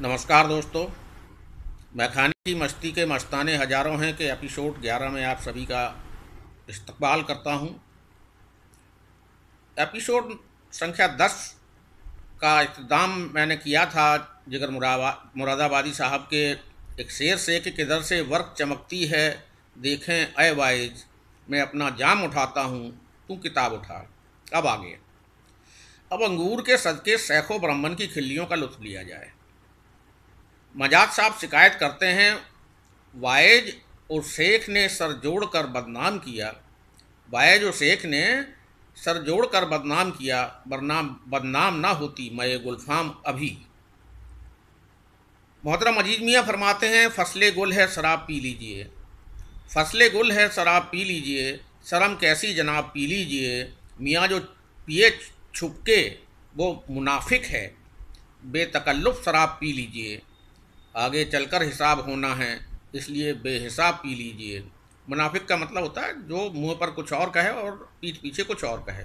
नमस्कार दोस्तों। मैखाने की मस्ती के मस्ताने हज़ारों हैं के एपिसोड 11 में आप सभी का इस्तकबाल करता हूं। एपिसोड संख्या 10 का इख्तिताम मैंने किया था जिगर मुरादाबादी साहब के एक शेर से कि किधर से वर्क चमकती है, देखें ए वाइज, मैं अपना जाम उठाता हूं, तू किताब उठा। अब आगे, अब अंगूर के सदके सैखों ब्राह्मण की खिल्लियों का लुत्फ लिया जाए। मजाक साहब शिकायत करते हैं, वाइज और शेख ने सर जोड़कर बदनाम किया। वाइज और शेख ने सर जोड़कर बदनाम किया, वरना बदनाम ना होती मैं गुलफाम अभी। मोहतरम अजीज मियाँ फरमाते हैं, फसले गुल है शराब पी लीजिए, फसले गुल है शराब पी लीजिए, शर्म कैसी जनाब पी लीजिए। मियाँ जो पिए छुपके वो मुनाफिक है, बेतकल्लुफ़ शराब पी लीजिए। आगे चलकर हिसाब होना है, इसलिए बेहिसाब पी लीजिए। मुनाफिक का मतलब होता है जो मुंह पर कुछ और कहे और पीठ पीछे कुछ और कहे।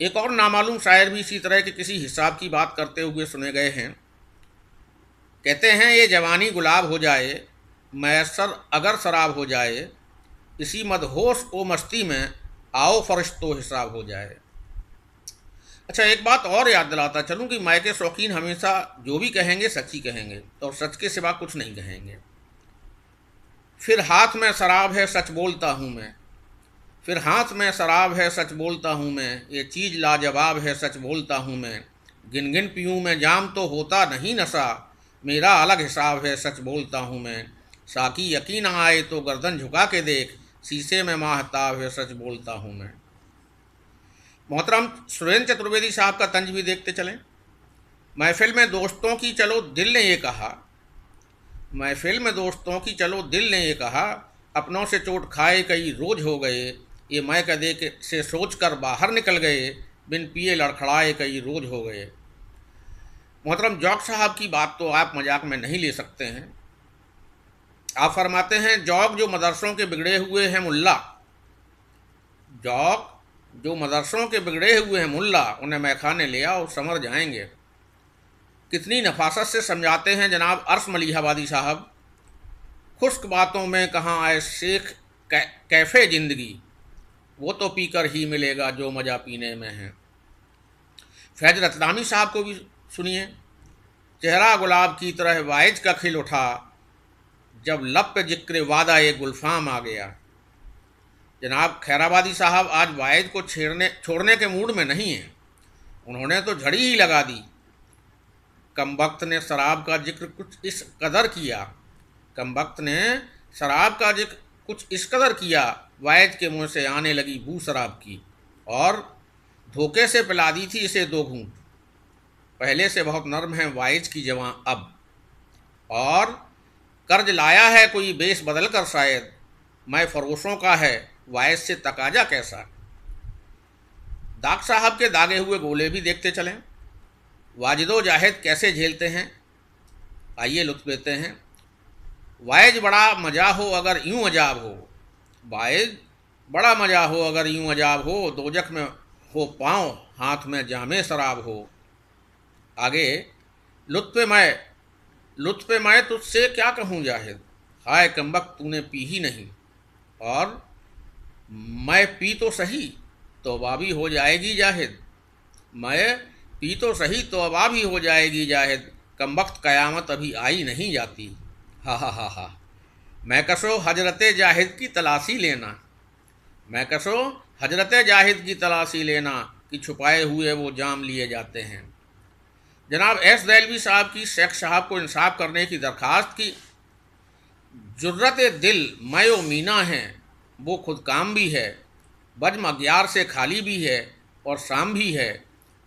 एक और नामालूम शायर भी इसी तरह के किसी हिसाब की बात करते हुए सुने गए हैं। कहते हैं, ये जवानी गुलाब हो जाए, मैसर अगर शराब हो जाए, इसी मदहोश ओ मस्ती में आओ फरिश्तो हिसाब हो जाए। अच्छा, एक बात और याद दिलाता चलूँ कि माय के शौकीन हमेशा जो भी कहेंगे सच ही कहेंगे और सच के सिवा कुछ नहीं कहेंगे। फिर हाथ में शराब है सच बोलता हूँ मैं, फिर हाथ में शराब है सच बोलता हूँ मैं, ये चीज़ लाजवाब है सच बोलता हूँ मैं। गिन गिन पीऊँ मैं जाम तो होता नहीं नशा, मेरा अलग हिसाब है सच बोलता हूँ मैं। साकी यकीन आए तो गर्दन झुका के देख, शीशे में माहताब है सच बोलता हूँ मैं। मोहतरम सुरेंद्र चतुर्वेदी साहब का तंज भी देखते चलें। महफिल में दोस्तों की चलो दिल ने ये कहा, महफिल में दोस्तों की चलो दिल ने ये कहा, अपनों से चोट खाए कई रोज हो गए, ये मैं कदे के से सोच कर बाहर निकल गए, बिन पिए लड़खड़ाए कई रोज हो गए। मोहतरम जौक साहब की बात तो आप मजाक में नहीं ले सकते हैं। आप फरमाते हैं, जौक जो मदरसों के बिगड़े हुए हैं मुल्ला, जौक जो मदरसों के बिगड़े हुए हैं मुल्ला, उन्हें मैखाने ले आओ समर जाएंगे। कितनी नफासत से समझाते हैं जनाब अर्श मलिहाबादी साहब। खुश्क बातों में कहाँ आए शेख कैफ़े ज़िंदगी, वो तो पीकर ही मिलेगा जो मज़ा पीने में है। फैज रतलामी साहब को भी सुनिए। चेहरा गुलाब की तरह वाइज का खिल उठा, जब लब पे जिक्र वादा ये गुलफाम आ गया। जनाब खैराबादी साहब आज वाइज को छोड़ने के मूड में नहीं हैं, उन्होंने तो झड़ी ही लगा दी। कमबख्त ने शराब का जिक्र कुछ इस कदर किया, कमबख्त ने शराब का जिक्र कुछ इस कदर किया, वाइज के मुंह से आने लगी बू शराब की, और धोखे से पिला दी थी इसे दो घूंट। पहले से बहुत नर्म है वाइज की जवां अब, और कर्ज लाया है कोई बेस बदल कर शायद, मैं फरोशों का है वाइज से तकाजा कैसा। दाग साहब के दागे हुए गोले भी देखते चलें। वाजिदो जाहिद कैसे झेलते हैं, आइए लुत्फ लेते हैं। वाइज बड़ा मजा हो अगर यूं अजाब हो, वाइज बड़ा मजा हो अगर यूं अजाब हो, दोजख में हो पाँव हाथ में जामे शराब हो। आगे, लुत्फ़ मैं तुझसे क्या कहूँ जाहिद, हाय कमबख्त तूने पी ही नहीं, और मैं पी तो सही तौबा भी हो जाएगी जाहिद, मैं पी तो सही तौबा भी हो जाएगी जाहिद, कमबख्त क़यामत अभी आई नहीं जाती। हा हा हा हा, मैं कसो हजरत जाहिद की तलाशी लेना, मैं कसो हजरत जाहिद की तलाशी लेना, कि छुपाए हुए वो जाम लिए जाते हैं। जनाब एस दैलवी साहब की शेख साहब को इंसाफ करने की दरख्वास्त की। जुर्रत दिल मैं ओ मीना है, वो खुद काम भी है, बज्म अग्यार से खाली भी है और शाम भी है।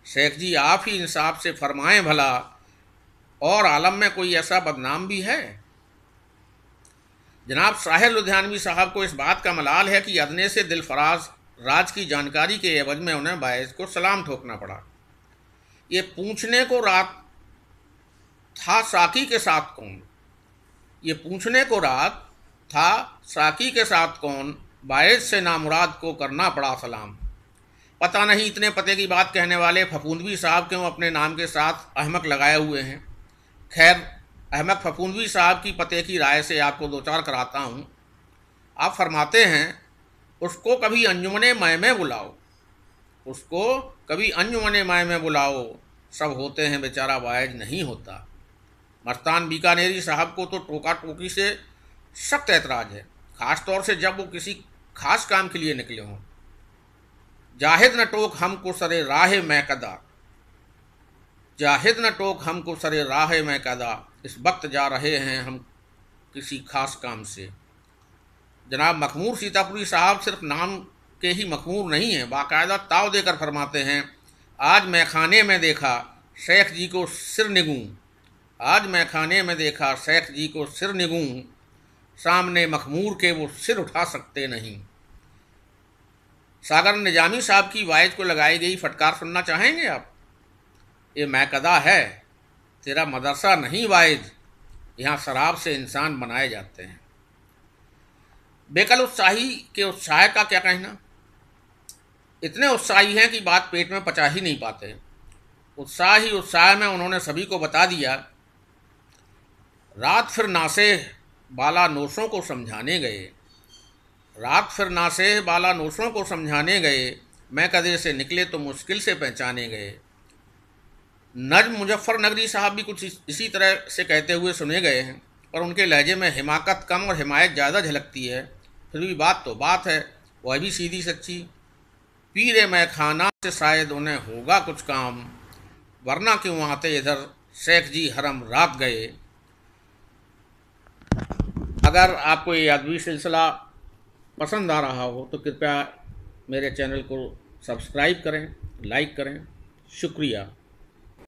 शेख जी आप ही इंसाफ से फरमाएं भला, और आलम में कोई ऐसा बदनाम भी है। जनाब साहिर लुधियानवी साहब को इस बात का मलाल है कि अदने से दिलफराज राज की जानकारी के एवज में उन्हें बायस को सलाम ठोकना पड़ा। ये पूछने को रात था साकी के साथ कौन, ये पूछने को रात था साकी के साथ कौन, बायस से नामुराद को करना पड़ा सलाम। पता नहीं इतने पते की बात कहने वाले फफूंदवी साहब क्यों अपने नाम के साथ अहमक लगाए हुए हैं। खैर, अहमक फफूंदवी साहब की पते की राय से आपको दो चार कराता हूँ। आप फरमाते हैं, उसको कभी अंजुमने मय में बुलाओ, उसको कभी अंजुमने मय में बुलाओ, सब होते हैं बेचारा वाइज नहीं होता। मस्तान बीकानेरी साहब को तो टोका टोकी से सख्त ऐतराज़ है, ख़ास तौर से जब वो किसी खास काम के लिए निकले हों। जाहिद न टोक हमको सरे राह मैं कदा, जाहिद न टोक हमको सरे राह मैं कदा, इस वक्त जा रहे हैं हम किसी खास काम से। जनाब मखमूर सीतापुरी साहब सिर्फ नाम के ही मखमूर नहीं हैं, बाकायदा ताव देकर फरमाते हैं, आज मैं खाने में देखा शेख जी को सिर निगूं, आज मैं खाने में देखा शेख जी को सिर निगूं, सामने मखमूर के वो सिर उठा सकते नहीं। सागर निजामी साहब की वाइज को लगाई गई फटकार सुनना चाहेंगे आप? ये मैकदा है, तेरा मदरसा नहीं वाइज, यहाँ शराब से इंसान बनाए जाते हैं। बेकल उत्साही के उत्साह का क्या कहना, इतने उत्साही हैं कि बात पेट में पचा ही नहीं पाते। उत्साह ही उत्साह में उन्होंने सभी को बता दिया। रात फिर नासे बाला नोशों को समझाने गए, रात फिर नासे बाला नोशों को समझाने गए, मैं कदे से निकले तो मुश्किल से पहचाने गए। नज्म मुजफ्फर नगरी साहब भी कुछ इसी तरह से कहते हुए सुने गए हैं, पर उनके लहजे में हिमाकत कम और हिमायत ज़्यादा झलकती है। फिर भी बात तो बात है, वह भी सीधी सच्ची। पीरे मैं खाना से शायद उन्हें होगा कुछ काम, वरना क्यों आते इधर शेख जी हरम रात गए। अगर आपको ये यादवी सिलसिला पसंद आ रहा हो तो कृपया मेरे चैनल को सब्सक्राइब करें, लाइक करें। शुक्रिया।